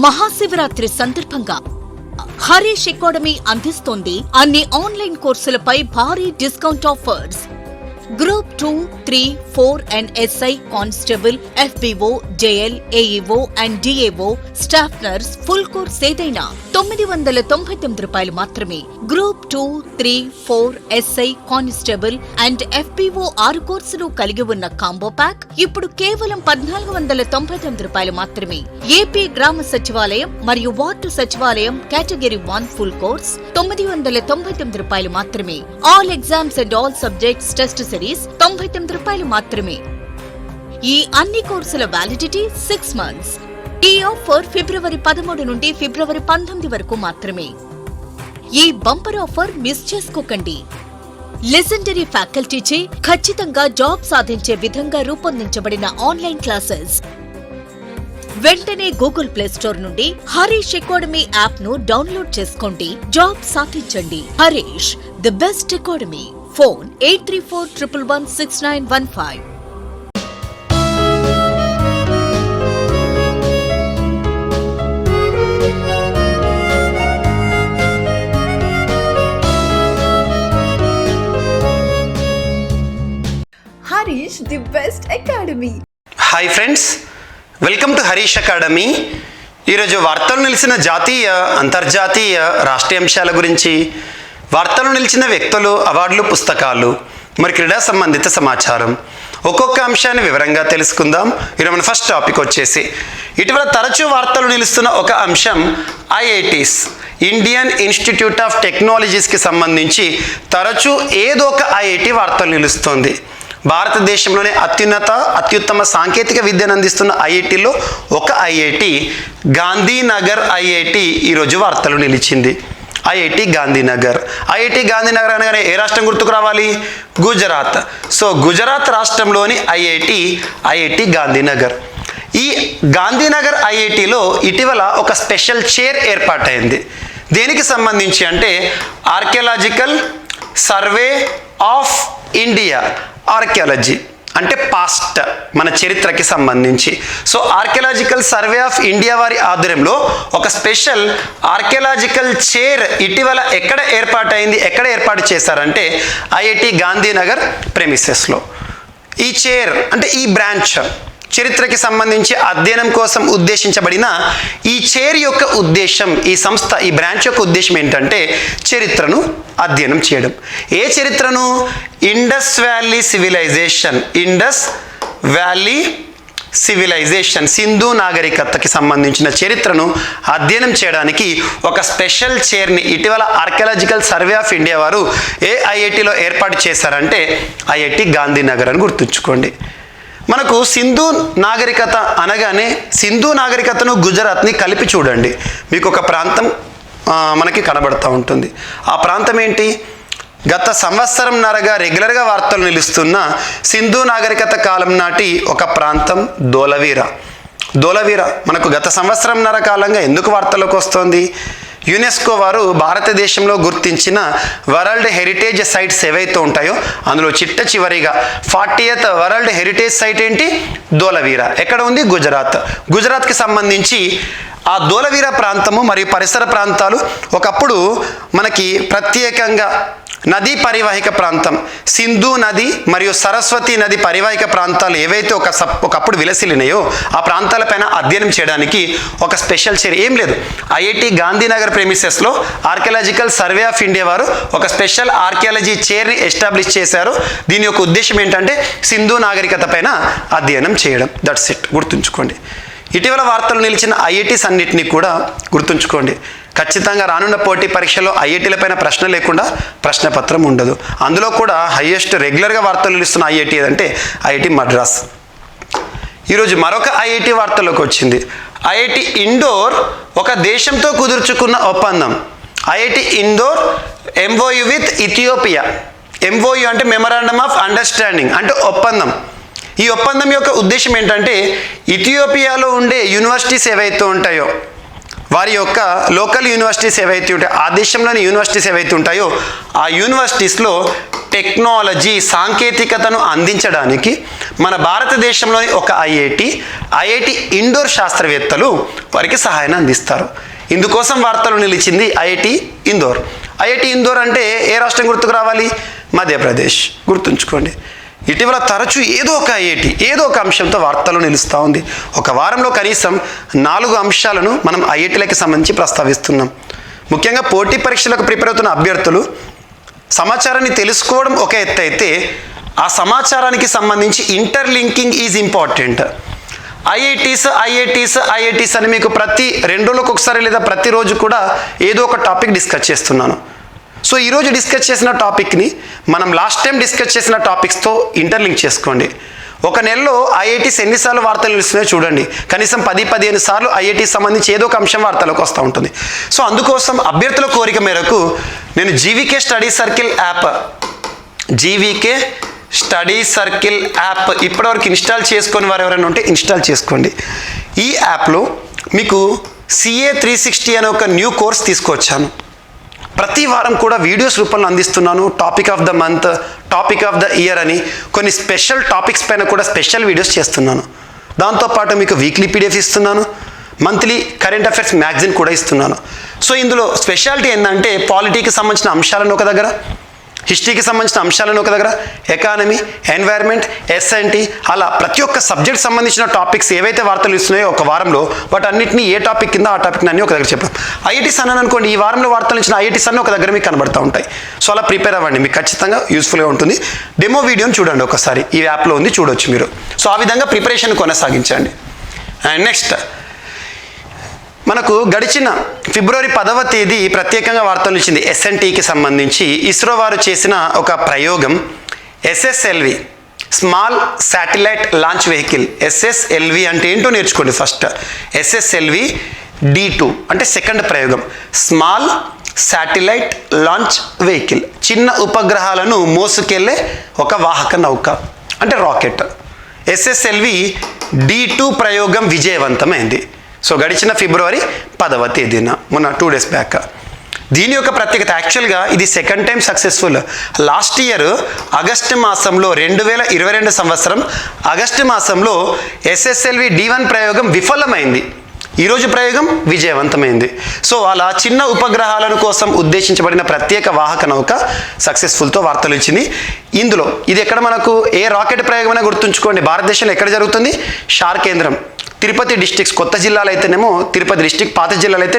మహాశివరాత్రి సందర్భంగా హరీష్ అకాడమీ అందిస్తోంది అన్ని ఆన్లైన్ కోర్సులపై భారీ discount offers. Group 2, 3, 4 and SI constable, FBO, JL, AEO and DAO staff nurse full course ఏదైనా ₹999 మాత్రమే. Group 2, 3, 4 SI constable and FBO 6 కోర్సులు కలిగి ఉన్న కాంబో ప్యాక్ ఇప్పుడు కేవలం ₹1499 మాత్రమే. ఏపీ గ్రామ సచివాలయం మరియు వార్డు సచివాలయం కేటగిరీ 1 ఫుల్ కోర్స్ ₹999 మాత్రమే. All exams and all subjects test ₹99 మాత్రమే. ఈ అన్ని కోర్సుల వ్యాలిడిటీ 6 months. ఈ ఆఫర్ ఫిబ్రవరి 13 నుండి ఫిబ్రవరి 19 వరకు మాత్రమే. ఈ బంపర్ ఆఫర్ మిస్ చేసుకోకండి. లెజెండరీ ఫ్యాకల్టీచే ఖచ్చితంగా జాబ్ సాధించే విధంగా రూపొందించబడిన ఆన్లైన్ క్లాసెస్. వెంటనే గూగుల్ ప్లే స్టోర్ నుండి హరీష్ అకాడమీ యాప్ ను డౌన్లోడ్ చేసుకోండి. జాబ్ సాధించండి. Harish, the best academy. Phone 8341116915. Harish, the best academy. Hi friends, welcome to Harish academy. ఈరోజు వార్తలు నిలిచిన జాతీయ, అంతర్జాతీయ, రాష్ట్రీయ అంశాల గురించి, వార్తలు నిలిచిన వ్యక్తులు, అవార్డులు, పుస్తకాలు, మరి క్రీడా సంబంధిత సమాచారం, ఒక్కొక్క అంశాన్ని వివరంగా తెలుసుకుందాం. ఈరోజు మన ఫస్ట్ టాపిక్ వచ్చేసి ఇటీవల తరచూ వార్తలు నిలుస్తున్న ఒక అంశం IITs, ఇండియన్ ఇన్స్టిట్యూట్ ఆఫ్ టెక్నాలజీస్కి సంబంధించి తరచూ ఏదో ఒక IIT వార్తలు నిలుస్తుంది. భారతదేశంలోనే అత్యుత్తమ సాంకేతిక విద్యను అందిస్తున్న IITలో ఒక IIT గాంధీనగర్ IIT ఈరోజు వార్తలు నిలిచింది. IIT గాంధీనగర్ అనగానే ఏ రాష్ట్రం గుర్తుకు రావాలి? గుజరాత్. సో గుజరాత్ రాష్ట్రంలోని IIT గాంధీనగర్. ఈ గాంధీనగర్ IITలో ఇటీవల ఒక స్పెషల్ చైర్ ఏర్పాటైంది. దేనికి సంబంధించి అంటే archaeological survey of India. Archaeology అంటే పాస్ట్, మన చరిత్రకి సంబంధించి. So archaeological survey of India వారి ఆధ్వర్యంలో ఒక స్పెషల్ ఆర్కియాలజికల్ చైర్ ఇటీవల ఎక్కడ ఏర్పాటు చేశారంటే IIT గాంధీనగర్ ప్రెమిసెస్లో. ఈ చైర్ అంటే ఈ బ్రాంచ్ చరిత్రకి సంబంధించి అధ్యయనం కోసం ఉద్దేశించబడిన ఈ చైర్ యొక్క ఉద్దేశం, ఈ సంస్థ, ఈ బ్రాంచ్ యొక్క ఉద్దేశం ఏంటంటే చరిత్రను అధ్యయనం చేయడం. ఏ చరిత్రను? ఇండస్ వ్యాలీ సివిలైజేషన్, సింధు నాగరికతకి సంబంధించిన చరిత్రను అధ్యయనం చేయడానికి ఒక స్పెషల్ చైర్ని ఇటీవల ఆర్కియాలజికల్ సర్వే ఆఫ్ ఇండియా వారు ఏ IITలో ఏర్పాటు చేశారంటే IIT గాంధీనగర్ అని గుర్తుంచుకోండి. మనకు సింధు నాగరికత అనగానే సింధు నాగరికతను, గుజరాత్ని కలిపి చూడండి, మీకు ఒక ప్రాంతం మనకి కనబడుతూ ఉంటుంది. ఆ ప్రాంతం ఏంటి? గత సంవత్సరంన్నరగా రెగ్యులర్గా వార్తలు నిలుస్తున్న సింధు నాగరికత కాలం నాటి ఒక ప్రాంతం ధోలవీర మనకు గత సంవత్సరంన్నర కాలంగా ఎందుకు వార్తల్లోకి వస్తుంది? యునెస్కో వారు భారతదేశంలో గుర్తించిన వరల్డ్ హెరిటేజ్ సైట్స్ ఏవైతే ఉంటాయో అందులో చివరిగా 40th వరల్డ్ హెరిటేజ్ సైట్ ఏంటి? ధోలవీర. ఎక్కడ ఉంది? గుజరాత్కి సంబంధించి ఆ ధోలవీర ప్రాంతము మరియు పరిసర ప్రాంతాలు ఒకప్పుడు మనకి ప్రత్యేకంగా నదీ పరివాహిక ప్రాంతం, సింధు నది మరియు సరస్వతి నది పరివాహిక ప్రాంతాలు ఏవైతే ఒకప్పుడు విలసిల్లినాయో ఆ ప్రాంతాలపైన అధ్యయనం చేయడానికి ఒక స్పెషల్ చైర్. ఏం లేదు, IIT గాంధీనగర్ ప్రెమిసెస్లో ఆర్కియాలజికల్ సర్వే ఆఫ్ ఇండియా వారు ఒక స్పెషల్ ఆర్కియాలజీ చైర్ని ఎస్టాబ్లిష్ చేశారు. దీని యొక్క ఉద్దేశం ఏంటంటే సింధు నాగరికత పైన అధ్యయనం చేయడం. దట్స్ ఇట్, గుర్తుంచుకోండి. ఇటీవల వార్తలు నిలిచిన IITs అన్నిటినీ కూడా గుర్తుంచుకోండి. ఖచ్చితంగా రానున్న పోటీ పరీక్షలో IITలపైన ప్రశ్న లేకుండా ప్రశ్నపత్రం ఉండదు. అందులో కూడా హైయెస్ట్ రెగ్యులర్గా వార్తలు నిలుస్తున్న IIT ఏదంటే IIT మద్రాస్. ఈరోజు మరొక IIT వార్తల్లోకి వచ్చింది. IIT ఇండోర్ ఒక దేశంతో కుదుర్చుకున్న ఒప్పందం. IIT Indore MOU with Ethiopia. MOU అంటే మెమరాండమ్ ఆఫ్ అండర్స్టాండింగ్, అంటే ఒప్పందం. ఈ ఒప్పందం యొక్క ఉద్దేశం ఏంటంటే ఇథియోపియాలో ఉండే యూనివర్సిటీస్ ఏవైతే ఉంటాయో వారి యొక్క లోకల్ యూనివర్సిటీస్ ఏవైతే ఉంటాయో, ఆ దేశంలోని యూనివర్సిటీస్ ఏవైతే ఉంటాయో ఆ యూనివర్సిటీస్లో టెక్నాలజీ సాంకేతికతను అందించడానికి మన భారతదేశంలోని ఒక ఐఐటి ఇండోర్ శాస్త్రవేత్తలు వారికి సహాయాన్ని అందిస్తారు. ఇందుకోసం వార్తలు నిలిచింది ఐఐటి ఇందోర్. ఐఐటి ఇందోర్ అంటే ఏ రాష్ట్రం గుర్తుకు రావాలి? మధ్యప్రదేశ్. గుర్తుంచుకోండి. ఇటీవల తరచూ ఏదో ఒక ఐఐటి ఏదో ఒక అంశంతో వార్తలు నిలుస్తూ ఉంది. ఒక వారంలో కనీసం 4 అంశాలను మనం ఐఐటీలకి సంబంధించి ప్రస్తావిస్తున్నాం. ముఖ్యంగా పోటీ పరీక్షలకు ప్రిపేర్ అవుతున్న అభ్యర్థులు సమాచారాన్ని తెలుసుకోవడం ఒక ఎత్తు అయితే, ఆ సమాచారానికి సంబంధించి ఇంటర్లింకింగ్ ఈజ్ ఇంపార్టెంట్. ఐఐటీస్ అని మీకు ప్రతి 2 రోజులకు ఒకసారి లేదా ప్రతిరోజు కూడా ఏదో ఒక టాపిక్ డిస్కస్ చేస్తున్నాను. సో ఈరోజు డిస్కస్ చేసిన టాపిక్ని మనం లాస్ట్ టైం డిస్కస్ చేసిన టాపిక్స్తో ఇంటర్లింక్ చేసుకోండి. ఒక నెలలో ఐఐటీస్ ఎన్నిసార్లు వార్తలు నిలుస్తున్నాయో చూడండి. కనీసం 10-15 సార్లు ఐఐటీకి సంబంధించి ఏదో ఒక అంశం వార్తలకు వస్తూ ఉంటుంది. సో అందుకోసం అభ్యర్థుల కోరిక మేరకు నేను జీవీకే స్టడీ సర్కిల్ యాప్ ఇప్పటివరకు ఇన్స్టాల్ చేసుకొని వారు ఎవరైనా ఉంటే ఇన్స్టాల్ చేసుకోండి. ఈ యాప్లో మీకు CA 360 అనే ఒక న్యూ కోర్స్ తీసుకొచ్చాను. ప్రతి వారం కూడా వీడియోస్ రూపంలో అందిస్తున్నాను. Topic of the month, topic of the year అని కొన్ని స్పెషల్ టాపిక్స్ పైన కూడా స్పెషల్ వీడియోస్ చేస్తున్నాను. దాంతోపాటు మీకు వీక్లీ PDF ఇస్తున్నాను, మంత్లీ కరెంట్ అఫైర్స్ మ్యాగజైన్ కూడా ఇస్తున్నాను. సో ఇందులో స్పెషాలిటీ ఏంటంటే పాలిటీకి సంబంధించిన అంశాలను ఒక దగ్గర, హిస్టరీకి సంబంధించిన అంశాలను ఒక దగ్గర, ఎకానమీ, ఎన్వైర్న్మెంట్, SNT అలా ప్రతి ఒక్క సబ్జెక్ట్ సంబంధించిన టాపిక్స్ ఏవైతే వార్తలు ఇస్తున్నాయో ఒక వారంలో వాటన్నిటిని ఏ టాపిక్ కింద ఆ టాపిక్ అన్ని ఒక దగ్గర చెప్పాం. ఐఐటీస్ అన్నాను అనుకోండి, ఈ వారంలో వార్తలు ఇచ్చిన ఐఐటీస్ అన్నీ ఒక దగ్గర మీకు కనబడుతూ ఉంటాయి. సో అలా ప్రిపేర్ అవ్వండి, మీకు ఖచ్చితంగా యూస్ఫుల్గా ఉంటుంది. డెమో వీడియోని చూడండి ఒకసారి, ఈ యాప్లో ఉంది, చూడొచ్చు మీరు. సో ఆ విధంగా ప్రిపరేషన్ కొనసాగించండి. అండ్ నెక్స్ట్ మనకు గడిచిన ఫిబ్రవరి 10వ తేదీ ప్రత్యేకంగా వార్తలు ఇచ్చింది. SNTకి సంబంధించి ఇస్రో వారు చేసిన ఒక ప్రయోగం SSLV, small satellite launch vehicle. SSLV అంటే ఏంటో నేర్చుకోండి ఫస్ట్. SSLV D2 అంటే సెకండ్ ప్రయోగం, స్మాల్ శాటిలైట్ లాంచ్ వెహికల్, చిన్న ఉపగ్రహాలను మోసుకెళ్లే ఒక వాహక నౌక అంటే రాకెట్. SSLV D2 ప్రయోగం విజయవంతమైంది. సో గడిచిన ఫిబ్రవరి 10వ తేదీన, మొన్న 2 days బ్యాక్. దీని యొక్క ప్రత్యేకత, యాక్చువల్గా ఇది second time successful. Last year August మాసంలో 2022 సంవత్సరం ఆగస్టు మాసంలో SSLV D1 ప్రయోగం విఫలమైంది. ఈరోజు ప్రయోగం విజయవంతమైంది. సో అలా చిన్న ఉపగ్రహాలను కోసం ఉద్దేశించబడిన ప్రత్యేక వాహక నౌక సక్సెస్ఫుల్తో వార్తలు ఇచ్చింది. ఇందులో ఇది ఎక్కడ మనకు ఏ రాకెట్ ప్రయోగం అయినా గుర్తుంచుకోండి, భారతదేశంలో ఎక్కడ జరుగుతుంది? షార్ కేంద్రం, తిరుపతి డిస్టిక్స్, కొత్త జిల్లాలు అయితేనేమో తిరుపతి డిస్టిక్, పాత జిల్లాలు అయితే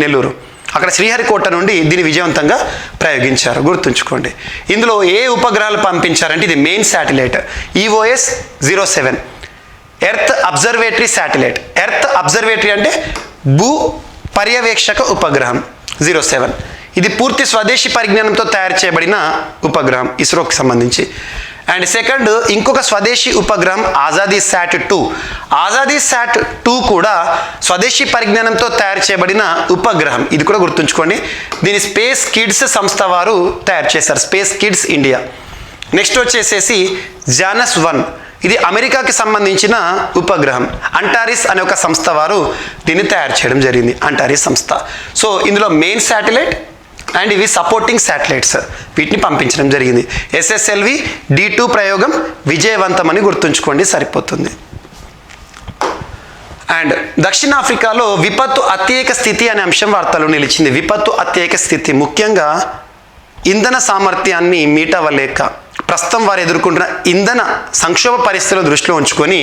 నెల్లూరు. అక్కడ శ్రీహరికోట నుండి దీన్ని విజయవంతంగా ప్రయోగించారు, గుర్తుంచుకోండి. ఇందులో ఏ ఉపగ్రహాలు పంపించారంటే ఇది main satellite EOS 07, earth observatory satellite. Earth observatory అంటే భూ పర్యవేక్షక ఉపగ్రహం 07. ఇది పూర్తి స్వదేశీ పరిజ్ఞానంతో తయారు చేయబడిన ఉపగ్రహం ఇస్రోకి సంబంధించి. అండ్ సెకండ్ ఇంకొక స్వదేశీ ఉపగ్రహం ఆజాదీ శాట్ 2. ఆజాదీ శాట్ 2 కూడా స్వదేశీ పరిజ్ఞానంతో తయారు చేయబడిన ఉపగ్రహం, ఇది కూడా గుర్తుంచుకోండి. దీని స్పేస్ కిడ్స్ సంస్థ వారు తయారు చేశారు, స్పేస్ కిడ్స్ ఇండియా. నెక్స్ట్ వచ్చేసేసి జానస్ 1, ఇది అమెరికాకి సంబంధించిన ఉపగ్రహం. అంటారిస్ అనే ఒక సంస్థ వారు దీన్ని తయారు చేయడం జరిగింది, అంటారిస్ సంస్థ. సో ఇందులో మెయిన్ శాటిలైట్ అండ్ ఇవి సపోర్టింగ్ శాటిలైట్స్, వీటిని పంపించడం జరిగింది. SSLV D2 ప్రయోగం విజయవంతమని గుర్తుంచుకోండి, సరిపోతుంది. అండ్ దక్షిణాఫ్రికాలో విపత్తు అత్యయిక స్థితి అనే అంశం వార్తలు నిలిచింది. విపత్తు అత్యయిక స్థితి ముఖ్యంగా ఇంధన సామర్థ్యాన్ని మీట్ అవ్వలేక ప్రస్తుతం వారు ఎదుర్కొంటున్న ఇంధన సంక్షోభ పరిస్థితుల దృష్టిలో ఉంచుకొని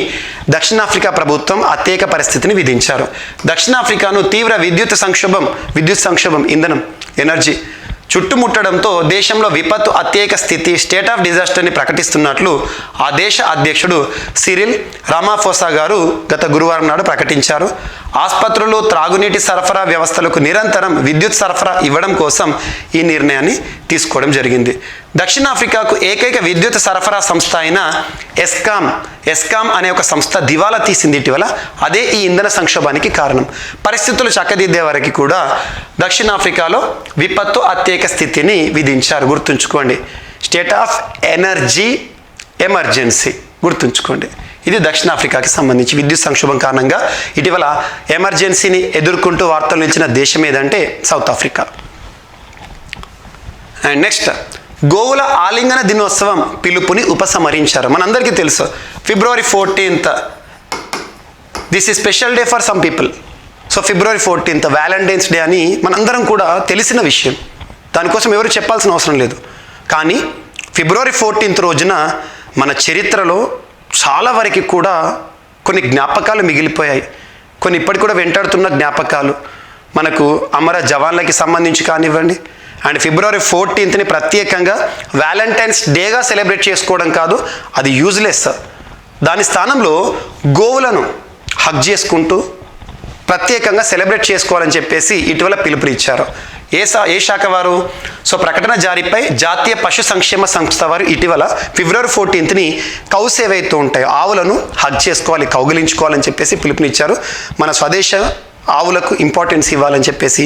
దక్షిణాఫ్రికా ప్రభుత్వం అత్యయిక పరిస్థితిని విధించారు. దక్షిణాఫ్రికాను తీవ్ర విద్యుత్ సంక్షోభం ఇంధనం, ఎనర్జీ చుట్టుముట్టడంతో దేశంలో విపత్తు అత్యయిక స్థితి, స్టేట్ ఆఫ్ డిజాస్టర్ని ప్రకటిస్తున్నట్లు ఆ దేశ అధ్యక్షుడు సిరిల్ రామాఫోసా గారు గత గురువారం నాడు ప్రకటించారు. ఆసుపత్రులు, త్రాగునీటి సరఫరా వ్యవస్థలకు నిరంతరం విద్యుత్ సరఫరా ఇవ్వడం కోసం ఈ నిర్ణయాన్ని తీసుకోవడం జరిగింది. దక్షిణాఫ్రికాకు ఏకైక విద్యుత్ సరఫరా సంస్థ అయిన ఎస్కామ్ అనే ఒక సంస్థ దివాలా తీసింది ఇటీవల. అదే ఈ ఇంధన సంక్షోభానికి కారణం. పరిస్థితులు చక్కదిద్దే వరకు కూడా దక్షిణాఫ్రికాలో విపత్తు అత్యయిక స్థితిని విధించారు, గుర్తుంచుకోండి. స్టేట్ ఆఫ్ ఎనర్జీ ఎమర్జెన్సీ, గుర్తుంచుకోండి. ఇది దక్షిణాఫ్రికాకి సంబంధించి విద్యుత్ సంక్షోభం కారణంగా ఇటీవల ఎమర్జెన్సీని ఎదుర్కొంటూ వార్తలు నిలిచిన దేశం ఏదంటే సౌత్ ఆఫ్రికా. అండ్ నెక్స్ట్, గోవుల ఆలింగన దినోత్సవం పిలుపుని ఉపసంహరించారు. మనందరికీ తెలుసు February 14th దిస్ ఈ special day for some people. So February 14th Valentine's day అని మనందరం కూడా తెలిసిన విషయం, దానికోసం ఎవరు చెప్పాల్సిన అవసరం లేదు. కానీ February 14th రోజున మన చరిత్రలో చాలా వరకు కూడా కొన్ని జ్ఞాపకాలు మిగిలిపోయాయి, కొన్ని ఇప్పటికి కూడా వెంటాడుతున్న జ్ఞాపకాలు మనకు అమర జవాన్లకి సంబంధించి కానివ్వండి. అండ్ February 14th ప్రత్యేకంగా వ్యాలంటైన్స్ డేగా సెలబ్రేట్ చేసుకోవడం కాదు, అది యూజ్లెస్. దాని స్థానంలో గోవులను హగ్ చేసుకుంటూ ప్రత్యేకంగా సెలబ్రేట్ చేసుకోవాలని చెప్పేసి ఇటీవల పిలుపునిచ్చారు. ఏ శాఖ వారు? సో ప్రకటన జారీపై జాతీయ పశు సంక్షేమ సంస్థ వారు ఇటీవల February 14th కౌస్ ఏవైతే ఉంటాయో ఆవులను హగ్ చేసుకోవాలి, కౌగిలించుకోవాలని చెప్పేసి పిలుపునిచ్చారు. మన స్వదేశ ఆవులకు ఇంపార్టెన్స్ ఇవ్వాలని చెప్పేసి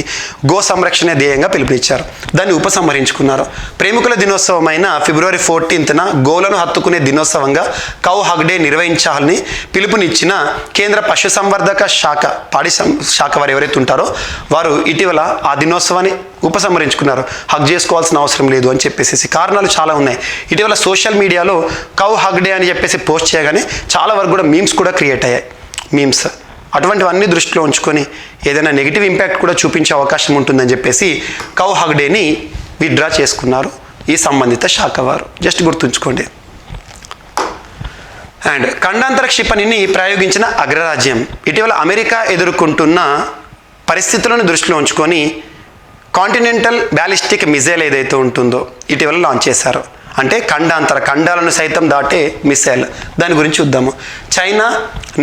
గో సంరక్షణ ధ్యేయంగా పిలుపునిచ్చారు. దాన్ని ఉపసంహరించుకున్నారు. ప్రేమికుల దినోత్సవం అయిన February 14th గోవులను హత్తుకునే దినోత్సవంగా కౌ హగ్ డే నిర్వహించాలని పిలుపునిచ్చిన కేంద్ర పశుసంవర్ధక శాఖ పాడి శాఖ వారు ఎవరైతే ఉంటారో వారు ఇటీవల ఆ దినోత్సవాన్ని ఉపసంహరించుకున్నారు. హగ్ చేసుకోవాల్సిన అవసరం లేదు అని చెప్పేసి కారణాలు చాలా ఉన్నాయి. ఇటీవల సోషల్ మీడియాలో కౌ హగ్ డే అని చెప్పేసి పోస్ట్ చేయగానే చాలా వరకు కూడా మీమ్స్ కూడా క్రియేట్ అయ్యాయి. మీమ్స్ అటువంటివన్నీ దృష్టిలో ఉంచుకొని ఏదైనా నెగిటివ్ ఇంపాక్ట్ కూడా చూపించే అవకాశం ఉంటుందని చెప్పేసి కౌ హగ్ డేని విత్డ్రా చేసుకున్నారు ఈ సంబంధిత శాఖ వారు. జస్ట్ గుర్తుంచుకోండి. అండ్ ఖండాంతర క్షిపణిని ప్రయోగించిన అగ్రరాజ్యం ఇటీవల అమెరికా ఎదుర్కొంటున్న పరిస్థితులను దృష్టిలో ఉంచుకొని కాంటినెంటల్ బ్యాలిస్టిక్ మిజైల్ ఏదైతే ఉంటుందో ఇటీవల లాంచ్ చేశారు. అంటే ఖండాలను సైతం దాటే మిసైల్. దాని గురించి చూద్దాము. చైనా,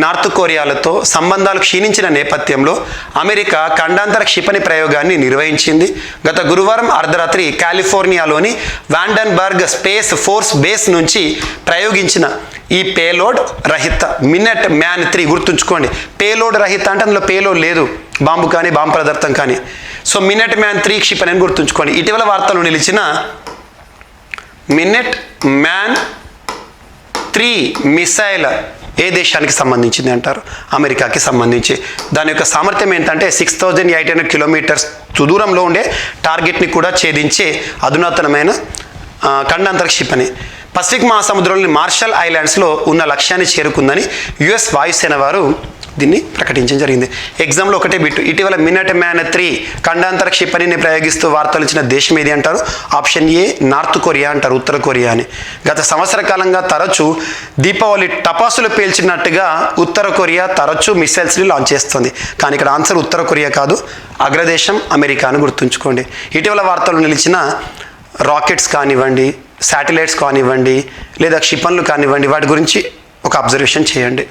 నార్త్ కొరియాలతో సంబంధాలు క్షీణించిన నేపథ్యంలో అమెరికా ఖండాంతర క్షిపణి ప్రయోగాన్ని నిర్వహించింది. గత గురువారం అర్ధరాత్రి కాలిఫోర్నియాలోని వాండన్బర్గ్ స్పేస్ ఫోర్స్ బేస్ నుంచి ప్రయోగించిన ఈ పేలోడ్ రహిత మినెట్ మ్యాన్ 3 గుర్తుంచుకోండి. పేలోడ్ రహిత అంటే అందులో పేలోడ్ లేదు, బాంబు కానీ బాంబు పదార్థం కానీ. సో మినెట్ మ్యాన్ 3 క్షిపణి అని గుర్తుంచుకోండి. ఇటీవల వార్తలు నిలిచిన మినెట్ మ్యాన్ 3 మిసైల్ ఏ దేశానికి సంబంధించింది అంటారు? అమెరికాకి సంబంధించి. దాని యొక్క సామర్థ్యం ఏంటంటే 6800 కిలోమీటర్స్ సుదూరంలో ఉండే టార్గెట్ని కూడా ఛేదించే అధునాతనమైన ఖండాంతర క్షిపణి. పసిఫిక్ మహాసముద్రంలోని మార్షల్ ఐలాండ్స్లో ఉన్న లక్ష్యాన్ని చేరుకుందని US వాయుసేన వారు దీన్ని ప్రకటించడం జరిగింది. ఎగ్జామ్లో ఒకటే బిట్టు. ఇటీవల మినెట్ మ్యాన్ 3 ఖండాంతర క్షిపణిని ప్రయోగిస్తూ వార్తలు ఇచ్చిన దేశం ఏది అంటారు? ఆప్షన్ ఏ నార్త్ కొరియా అంటారు, ఉత్తర కొరియా అని. గత సంవత్సర కాలంగా తరచూ దీపావళి టపాసులు పేల్చినట్టుగా ఉత్తర కొరియా తరచూ మిసైల్స్ని లాంచ్ చేస్తుంది. కానీ ఇక్కడ ఆన్సర్ ఉత్తర కొరియా కాదు, అగ్రదేశం అమెరికా అని గుర్తుంచుకోండి. ఇటీవల వార్తలు నిలిచిన రాకెట్స్ కానివ్వండి, శాటిలైట్స్ కానివ్వండి, లేదా క్షిపణులు కానివ్వండి, వాటి గురించి ఒక అబ్జర్వేషన్ చేయండి.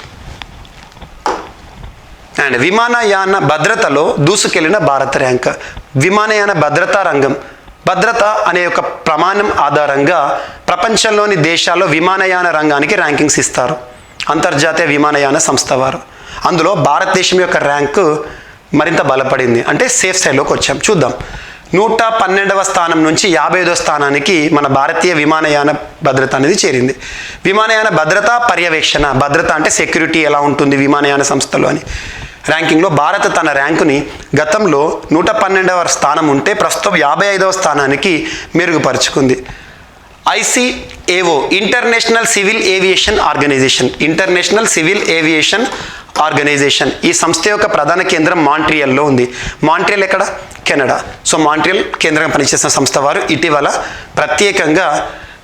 అండ్ విమానయాన భద్రతలో దూసుకెళ్లిన భారత ర్యాంక్. విమానయాన భద్రతా రంగం భద్రత అనే ఒక ప్రమాణం ఆధారంగా ప్రపంచంలోని దేశాల్లో విమానయాన రంగానికి ర్యాంకింగ్స్ ఇస్తారు అంతర్జాతీయ విమానయాన సంస్థ వారు. అందులో భారతదేశం యొక్క ర్యాంకు మరింత బలపడింది, అంటే సేఫ్ సైడ్లోకి వచ్చాం. చూద్దాం. 112వ స్థానం నుంచి 55వ స్థానానికి మన భారతీయ విమానయాన భద్రత అనేది చేరింది. విమానయాన భద్రతా పర్యవేక్షణ, భద్రత అంటే సెక్యూరిటీ ఎలా ఉంటుంది విమానయాన సంస్థలో అని ర్యాంకింగ్లో భారత్ తన ర్యాంకుని గతంలో 112వ స్థానం ఉంటే ప్రస్తుతం 55వ స్థానానికి మెరుగుపరుచుకుంది. ICAO international civil aviation organisation ఈ సంస్థ యొక్క ప్రధాన కేంద్రం మాంట్రియల్లో ఉంది. మాంట్రియల్ ఎక్కడ? కెనడా. సో మాంట్రియల్ కేంద్రంగా పనిచేసిన సంస్థ వారు ఇటీవల ప్రత్యేకంగా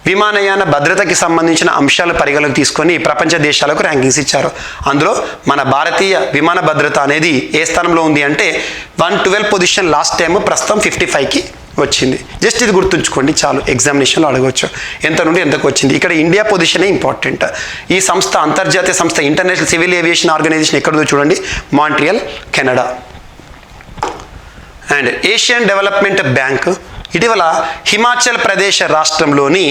విమానయాన భద్రతకి సంబంధించిన అంశాలు పరిగణలోకి తీసుకొని ప్రపంచ దేశాలకు ర్యాంకింగ్స్ ఇచ్చారు. అందులో మన భారతీయ విమాన భద్రత అనేది ఏ స్థానంలో ఉంది అంటే 112 పొజిషన్ లాస్ట్ టైం, ప్రస్తుతం 55కి వచ్చింది. జస్ట్ ఇది గుర్తుంచుకోండి చాలు, ఎగ్జామినేషన్లో అడగవచ్చు ఎంత నుండి ఎంతకు వచ్చింది. ఇక్కడ ఇండియా పొజిషనే ఇంపార్టెంట్. ఈ సంస్థ అంతర్జాతీయ సంస్థ ఇంటర్నేషనల్ సివిల్ ఏవియేషన్ ఆర్గనైజేషన్ ఎక్కడో చూడండి, Montreal, Canada. And Asian development bank ఇటీవల హిమాచల్ ప్రదేశ్ రాష్ట్రంలోని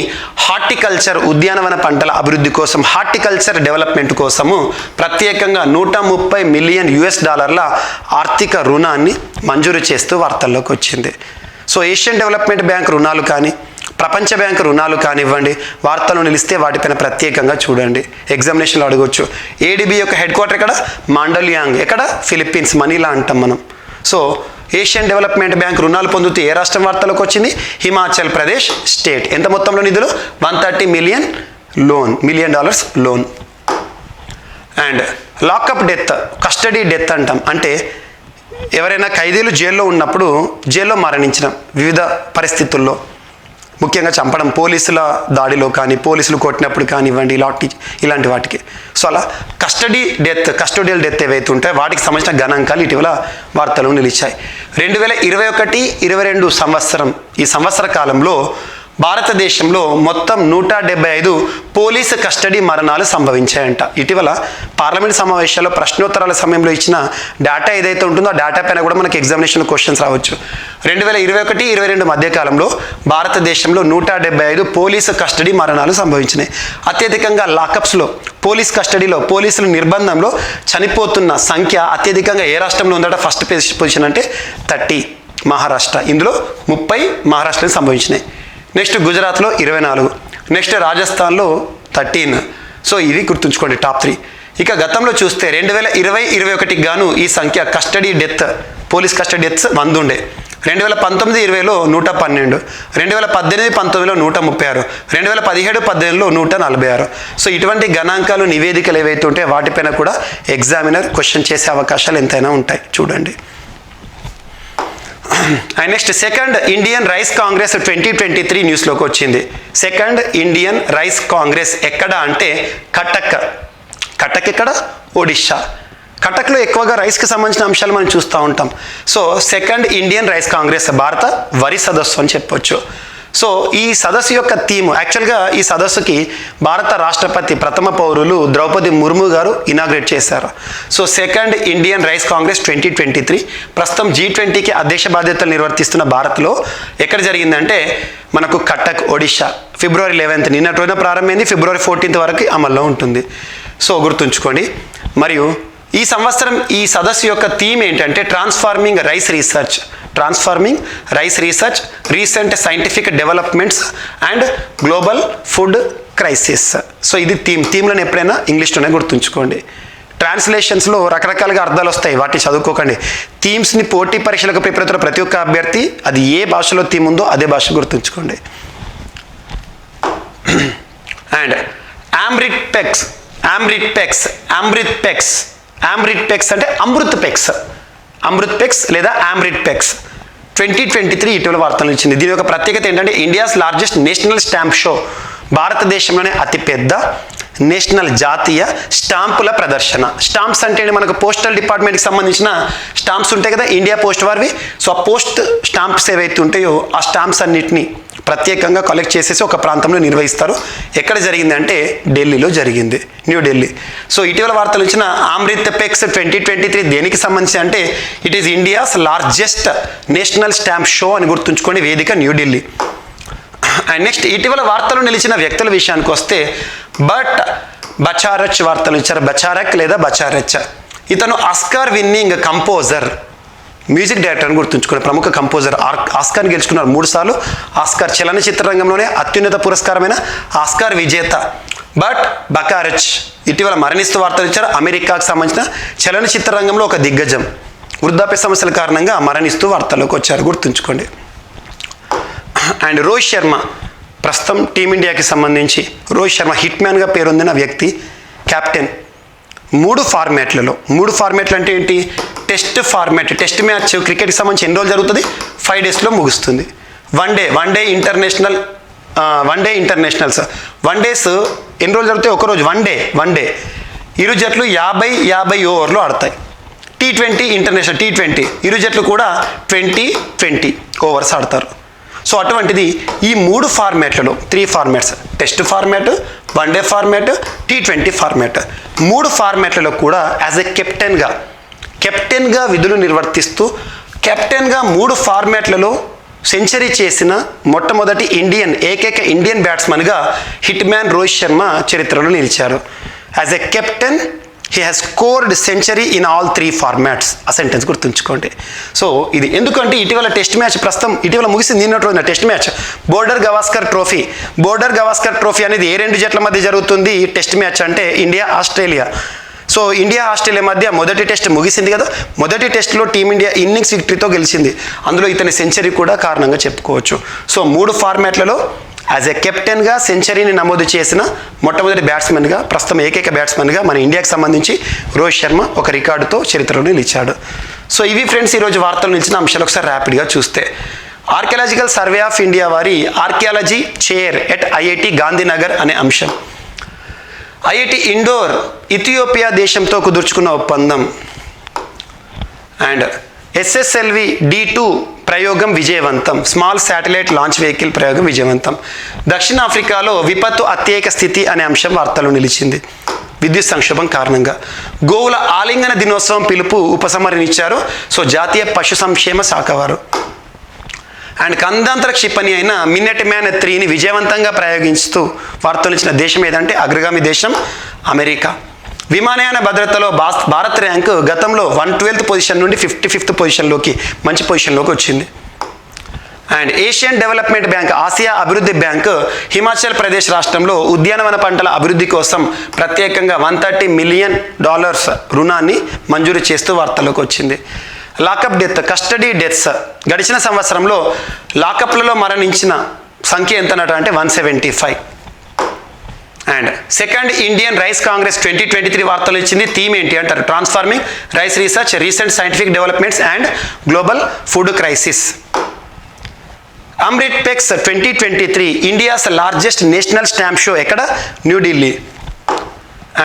హార్టికల్చర్ ఉద్యానవన పంటల అభివృద్ధి కోసం, హార్టికల్చర్ డెవలప్మెంట్ కోసము ప్రత్యేకంగా $130 మిలియన్ ఆర్థిక రుణాన్ని మంజూరు చేస్తూ వార్తల్లోకి వచ్చింది. సో ఏషియన్ డెవలప్మెంట్ బ్యాంక్ రుణాలు కానీ, ప్రపంచ బ్యాంకు రుణాలు కానివ్వండి, వార్తలు నిలిస్తే వాటిపైన ప్రత్యేకంగా చూడండి. ఎగ్జామినేషన్లో అడగొచ్చు. ఏడిబి యొక్క హెడ్ క్వార్టర్ ఎక్కడ? మాండోలియాంగ్. ఎక్కడ? ఫిలిప్పీన్స్, మనీలా అంటాం మనం. సో ఏషియన్ డెవలప్మెంట్ బ్యాంక్ రుణాలు పొందుతూ ఏ రాష్ట్రం వార్తలోకి వచ్చింది? హిమాచల్ ప్రదేశ్ స్టేట్. ఎంత మొత్తంలో నిధులు? $130 million loan. And lockup death, custody death అంటాం. అంటే ఎవరైనా ఖైదీలు జైల్లో ఉన్నప్పుడు జైల్లో మరణించడం వివిధ పరిస్థితుల్లో, ముఖ్యంగా చంపడం, పోలీసుల దాడిలో కానీ, పోలీసులు కొట్టినప్పుడు కానివ్వండి, ఇలాంటి వాటికి. సో అలా కస్టోడియల్ డెత్ ఏవైతే ఉంటాయో వాటికి సంబంధించిన గణాంకాలు ఇటీవల వార్తలు నిలిచాయి. 2021-22 సంవత్సరం, ఈ సంవత్సర కాలంలో భారతదేశంలో మొత్తం 175 పోలీసు కస్టడీ మరణాలు సంభవించాయంట. ఇటీవల పార్లమెంట్ సమావేశాల్లో ప్రశ్నోత్తరాల సమయంలో ఇచ్చిన డేటా ఏదైతే ఉంటుందో ఆ డేటా పైన కూడా మనకి ఎగ్జామినేషన్ క్వశ్చన్స్ రావచ్చు. 2021-22 మధ్యకాలంలో భారతదేశంలో 175 పోలీసు కస్టడీ మరణాలు సంభవించినాయి. అత్యధికంగా లాకప్స్లో, పోలీస్ కస్టడీలో, పోలీసుల నిర్బంధంలో చనిపోతున్న సంఖ్య అత్యధికంగా ఏ రాష్ట్రంలో ఉందట? ఫస్ట్ పొజిషన్ అంటే 30 మహారాష్ట్ర. ఇందులో 30 మహారాష్ట్రలో సంభవించినాయి. నెక్స్ట్ గుజరాత్లో 24, నెక్స్ట్ రాజస్థాన్లో 13. సో ఇవి గుర్తుంచుకోండి టాప్ 3. ఇక గతంలో చూస్తే 2020-21 గాను ఈ సంఖ్య పోలీస్ కస్టడీ డెత్స్ 100 ఉండే. 2019-20లో 112, 2018-19లో 136, 2017-18లో 146. సో ఇటువంటి గణాంకాలు, నివేదికలు ఏవైతే ఉంటాయో వాటిపైన కూడా ఎగ్జామినర్ క్వశ్చన్ చేసే అవకాశాలు ఎంతైనా ఉంటాయి, చూడండి. And next second Indian rice Congress 2023 న్యూస్లోకి వచ్చింది. సెకండ్ ఇండియన్ రైస్ కాంగ్రెస్ ఎక్కడ అంటే కటక్ ఎక్కడ? ఒడిషా. కటక్లో ఎక్కువగా రైస్కి సంబంధించిన అంశాలు మనం చూస్తూ ఉంటాం. So second Indian rice Congress భారత వరి సదస్సు అని చెప్పొచ్చు. సో ఈ సదస్సు యొక్క థీమ్, యాక్చువల్గా ఈ సదస్సుకి భారత రాష్ట్రపతి ప్రథమ పౌరులు ద్రౌపది ముర్ము గారు ఇనాగ్రేట్ చేశారు. So second Indian rice Congress 2023 ప్రస్తుతం G20కి అధ్యక్ష బాధ్యతలు నిర్వర్తిస్తున్న భారత్లో ఎక్కడ జరిగిందంటే మనకు కటక్, ఒడిషా. February 11th నిన్నటి రోజున ప్రారంభమైంది, February 14th వరకు అమల్లో ఉంటుంది. సో గుర్తుంచుకోండి. మరియు ఈ సంవత్సరం ఈ సదస్సు యొక్క థీమ్ ఏంటంటే transforming rice research, recent scientific developments and global food crisis. So ఇది థీమ్లను ఎప్పుడైనా ఇంగ్లీష్లోనే గుర్తుంచుకోండి. ట్రాన్స్లేషన్స్లో రకరకాలుగా అర్థాలు వస్తాయి, వాటిని చదువుకోకండి. థీమ్స్ని పోటీ పరీక్షలకు ప్రిపేర్ అవుతున్న ప్రతి ఒక్క అభ్యర్థి అది ఏ భాషలో థీమ్ ఉందో అదే భాష గుర్తుంచుకోండి. అండ్ అమృత్ పెక్స్ అంటే అమృత్ పెక్స్ లేదా అమృత్ పెక్స్ 2023 ఇటీవల వార్తలు ఇచ్చింది. దీని యొక్క ప్రత్యేకత ఏంటంటే India's largest national stamp show, భారతదేశంలోనే అతిపెద్ద నేషనల్ జాతీయ స్టాంపుల ప్రదర్శన. స్టాంప్స్ అంటే మనకు పోస్టల్ డిపార్ట్మెంట్కి సంబంధించిన స్టాంప్స్ ఉంటాయి కదా, ఇండియా పోస్ట్ వారివి. సో ఆ పోస్ట్ స్టాంప్స్ ఏవైతే ఉంటాయో ఆ స్టాంప్స్ అన్నిటినీ ప్రత్యేకంగా కలెక్ట్ చేసేసి ఒక ప్రాంతంలో నిర్వహిస్తారు. ఎక్కడ జరిగింది అంటే ఢిల్లీలో జరిగింది, న్యూఢిల్లీ. సో ఇటీవల వార్తలు ఇచ్చిన అమృత్ పెక్స్ 2023 దేనికి సంబంధించి అంటే it is India's largest national stamp show అని గుర్తుంచుకోండి. వేదిక న్యూఢిల్లీ. అండ్ నెక్స్ట్ ఇటీవల వార్తలు నిలిచిన వ్యక్తుల విషయానికి వస్తే బచారచ్ వార్తలు ఇచ్చారు. బచారక్ లేదా బచారచ్, ఇతను Oscar winning composer, music director అని గుర్తుంచుకునే ప్రముఖ కంపోజర్. ఆస్కార్ని గెలుచుకున్నారు 3 సార్లు. ఆస్కార్ చలనచిత్ర రంగంలోనే అత్యున్నత పురస్కారమైన ఆస్కార్ విజేత బచారచ్ ఇటీవల మరణిస్తూ వార్తలు ఇచ్చారు. అమెరికాకు సంబంధించిన చలనచిత్ర రంగంలో ఒక దిగ్గజం. వృద్ధాప్య సమస్యల కారణంగా మరణిస్తూ వార్తల్లోకి వచ్చారు, గుర్తుంచుకోండి. అండ్ రోహిత్ శర్మ ప్రస్తుతం టీమిండియాకి సంబంధించి రోహిత్ శర్మ హిట్ మ్యాన్గా పేరొందిన వ్యక్తి, కెప్టెన్. 3 ఫార్మాట్లు అంటే ఏంటి? టెస్ట్ ఫార్మాట్, టెస్ట్ మ్యాచ్ క్రికెట్కి సంబంధించి ఎన్ని రోజులు జరుగుతుంది? 5 డేస్లో ముగుస్తుంది. వన్ డే ఇంటర్నేషనల్స్ 1 డేస్ ఎన్ని రోజులు జరుగుతాయి? ఒకరోజు వన్ డే. ఇరు జట్లు 50 ఓవర్లు ఆడతాయి. T20 ఇంటర్నేషనల్ T20 ఇరు జట్లు కూడా 20 ఓవర్స్ ఆడతారు. సో అటువంటిది ఈ 3 ఫార్మాట్లలో 3 formats, test format, 1 day format, T20 format, 3 ఫార్మాట్లలో కూడా యాజ్ ఎ కెప్టెన్గా విధులు నిర్వర్తిస్తూ కెప్టెన్గా 3 ఫార్మాట్లలో సెంచరీ చేసిన మొట్టమొదటి ఏకైక ఇండియన్ బ్యాట్స్మన్గా హిట్ మ్యాన్ రోహిత్ శర్మ చరిత్రలో నిలిచారు. As a captain he has scored century in all 3 formats. ఆ సెంటెన్స్ గుర్తుంచుకోండి. సో ఇది ఎందుకంటే ఇటీవల టెస్ట్ మ్యాచ్ ప్రస్తుతం ఇటీవల ముగిసింది నిన్నటి రోజున test match border Gavaskar trophy. Border Gavaskar trophy అనేది ఏ 2 జట్ల మధ్య జరుగుతుంది టెస్ట్ మ్యాచ్ అంటే India Australia. So India Australia మధ్య మొదటి టెస్ట్ ముగిసింది కదా. మొదటి టెస్ట్లో టీమిండియా ఇన్నింగ్స్ విక్టరీతో గెలిచింది. అందులో ఇతని సెంచరీ కూడా కారణంగా చెప్పుకోవచ్చు. సో 3 ఫార్మాట్లలో యాజ్ ఎ కెప్టెన్గా సెంచరీని నమోదు చేసిన మొట్టమొదటి బ్యాట్స్మెన్గా, ప్రస్తుతం ఏకైక బ్యాట్స్మెన్గా మన ఇండియాకి సంబంధించి రోహిత్ శర్మ ఒక రికార్డుతో చరిత్రలో నిలిచాడు. సో ఇవి ఫ్రెండ్స్ ఈరోజు వార్తలు నిలిచిన అంశాలు. ఒకసారి ర్యాపిడ్గా చూస్తే ఆర్కియాలజికల్ సర్వే ఆఫ్ ఇండియా వారి archaeology chair at IIT Gandhinagar అనే అంశం. ఐఐటి ఇండోర్ ఇథియోపియా దేశంతో కుదుర్చుకున్న ఒప్పందం. అండ్ SSLV D2 ప్రయోగం విజయవంతం. స్మాల్ శాటిలైట్ లాంచ్ వెహికల్ ప్రయోగం విజయవంతం. దక్షిణాఫ్రికాలో విపత్తు అత్యేక స్థితి అనే అంశం వార్తలు నిలిచింది విద్యుత్ సంక్షోభం కారణంగా. గోవుల ఆలింగన దినోత్సవం పిలుపు ఉపసంహరణించారు. సో జాతీయ పశు సంక్షేమ శాఖ వారు. అండ్ కందాంతర క్షిపణి అయిన మిన్నెట్ మ్యాన్ 3ని విజయవంతంగా ప్రయోగిస్తూ వార్తలు ఇచ్చిన దేశం ఏదంటే అగ్రగామి దేశం అమెరికా. విమానయాన భద్రతలో భారత్ ర్యాంకు గతంలో 112th పొజిషన్ నుండి 55th పొజిషన్లోకి మంచి పొజిషన్లోకి వచ్చింది. And Asian development bank Asia అభివృద్ధి బ్యాంకు హిమాచల్ ప్రదేశ్ రాష్ట్రంలో ఉద్యానవన పంటల అభివృద్ధి కోసం ప్రత్యేకంగా $130 మిలియన్ రుణాన్ని మంజూరు చేస్తూ వార్తల్లోకి వచ్చింది. లాకప్ డెత్, కస్టడీ డెత్స్ గడిచిన సంవత్సరంలో లాకప్లలో మరణించిన సంఖ్య ఎంత అంటే 175. And second Indian rice Congress 2023 వార్తలు ఇచ్చింది. థీమ్ ఏంటి అంటారు? Transforming rice research, recent scientific developments and global food crisis. Amrit Pex 2023 India's largest national stamp show ఎక్కడ? న్యూఢిల్లీ.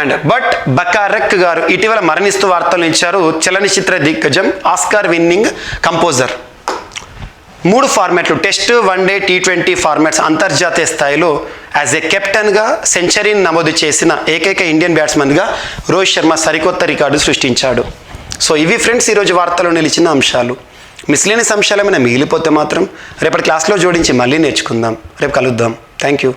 అండ్ బట్ బకారక్ గారు ఇటీవల మరణిస్తూ వార్తలు ఇచ్చారు. చలనచిత్ర దిగ్గజం, ఆస్కార్ విన్నింగ్ కంపోజర్. 3 ఫార్మాట్లు టెస్ట్, వన్డే, T20 ఫార్మాట్స్ అంతర్జాతీయ స్థాయిలో యాజ్ ఏ కెప్టెన్గా సెంచరీని నమోదు చేసిన ఏకైక ఇండియన్ బ్యాట్స్మెన్గా రోహిత్ శర్మ సరికొత్త రికార్డు సృష్టించాడు. సో ఇవి ఫ్రెండ్స్ ఈరోజు వార్తలు నిలిచిన అంశాలు. మిస్లేనియస్ అంశాలు ఏమైనా మిగిలిపోతే మాత్రం రేపటి క్లాస్లో జోడించి మళ్ళీ నేర్చుకుందాం. రేపు కలుద్దాం. Thank you.